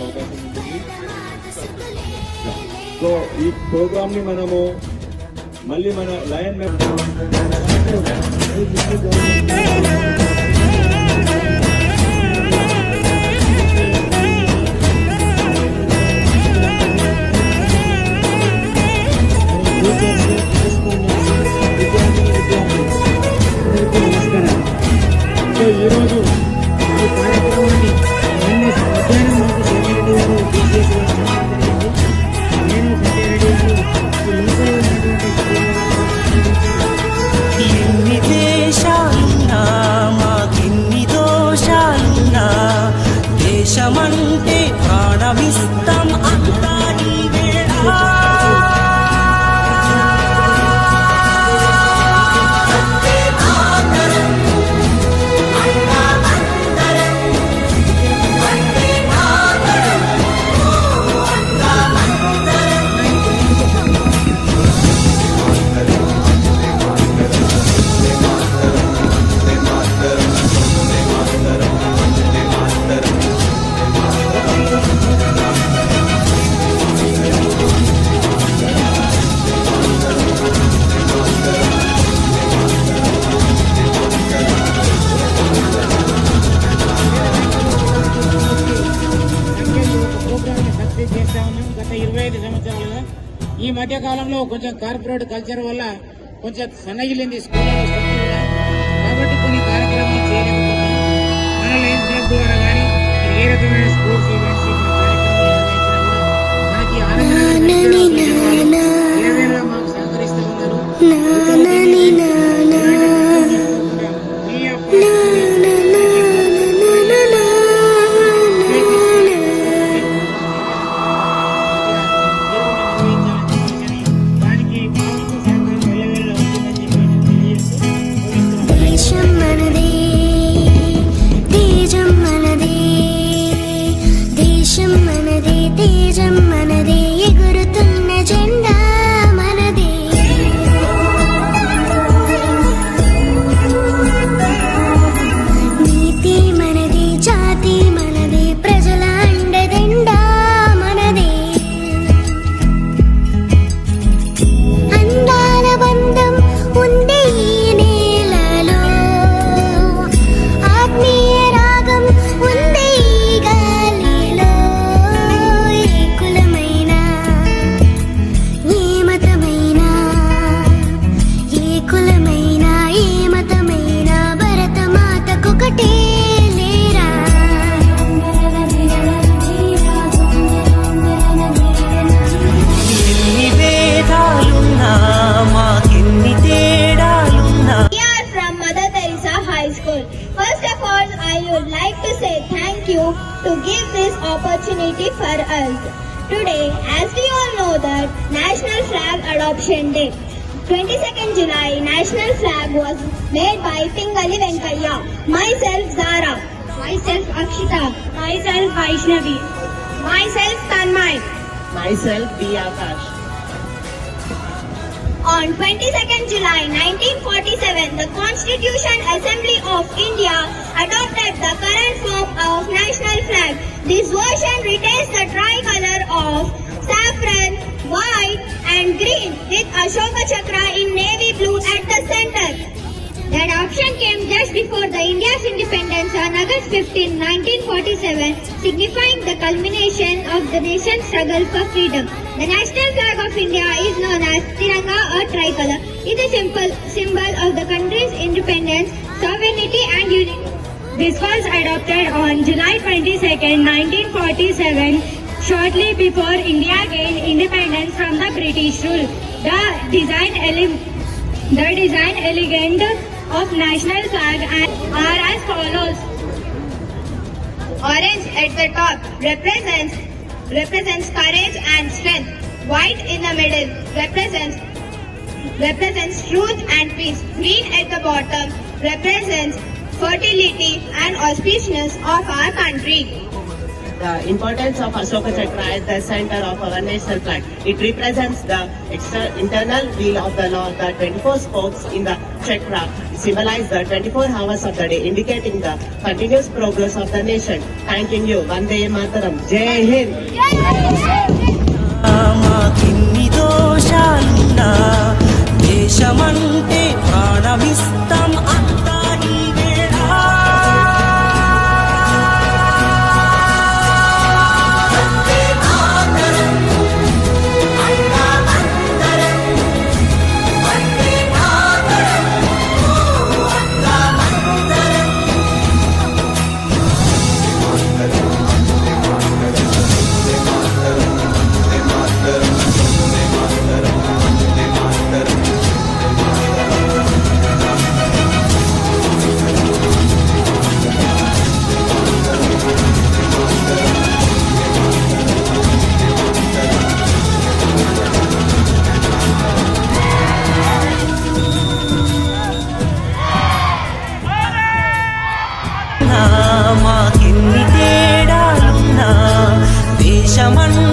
అవకాశం ఉంటుంది. సో ఈ ప్రోగ్రామ్ ని మనము మళ్ళీ మన లయన్ ఈరోజు ఈ కార్యక్రమాన్ని నిన్న మధ్యాహ్నం మాకు సత్యారెడ్డి గారు నేను సత్యారెడ్డి గారు ఇంట్లో ఉన్నటువంటి ఎన్ని దేశాలున్నా మాకెన్ని దోషాలున్నా దేశమంటే ప్రాణమిస్తాం అంతా నీవేరా. గత 25 సంవత్సరాలుగా ఈ మధ్య కాలంలో కొంచెం కార్పొరేట్ కల్చర్ వల్ల కొంచెం సన్నగిలింది స్కూళ్ళలో కాబట్టి కొన్ని కార్యక్రమాలు చేయలేకపోతున్నాం. మన లైన్స్ క్లబ్ ద్వారా కానీ ఏ రకమైన స్పోర్ట్స్ ఈవెంట్స్ మనకి ఆనందంగా మాకు సహకరిస్తూ ఉన్నారు. First of all, I would like to say thank you to give this opportunity for us. Today, as we all know that National Flag Adoption Day, 22nd July, National Flag was made by Pingali Venkaya, myself Zara, myself Akshita, myself Vaishnavi, myself Tanmay, myself B. Akash. On 22nd July 1947, the Constitution Assembly of India adopted the current form of national flag. This version retains the tricolor of saffron, white and green with Ashoka Chakra in navy blue at the center. The adoption came just before the India's independence on August 15, 1947, signifying the culmination of the nation's struggle for freedom. The national flag of India is known as Tiranga or Tricolor. It is a symbol of the country's independence, sovereignty and unity. This was adopted on July 22, 1947, shortly before India gained independence from the British rule. The design elegant of national flag are as follows. Orange at the top represents courage and strength. White in the middle represents truth and peace. Green at the bottom represents fertility and auspiciousness of our country. The importance of Ashoka Chakra at the center of our national flag. It represents the internal wheel of the law, the 24 spokes in the chakra symbolize the 24 hours of the day, indicating the continuous progress of the nation. Thanking you. Vande Mataram. Jai Hind. మాకిన్ని దోషాలున్నా దేశమంటే ప్రాణమిస్తాం అంతా ఈ వేళ. మాకెన్ని తేడాలున్నా దేశమన్నా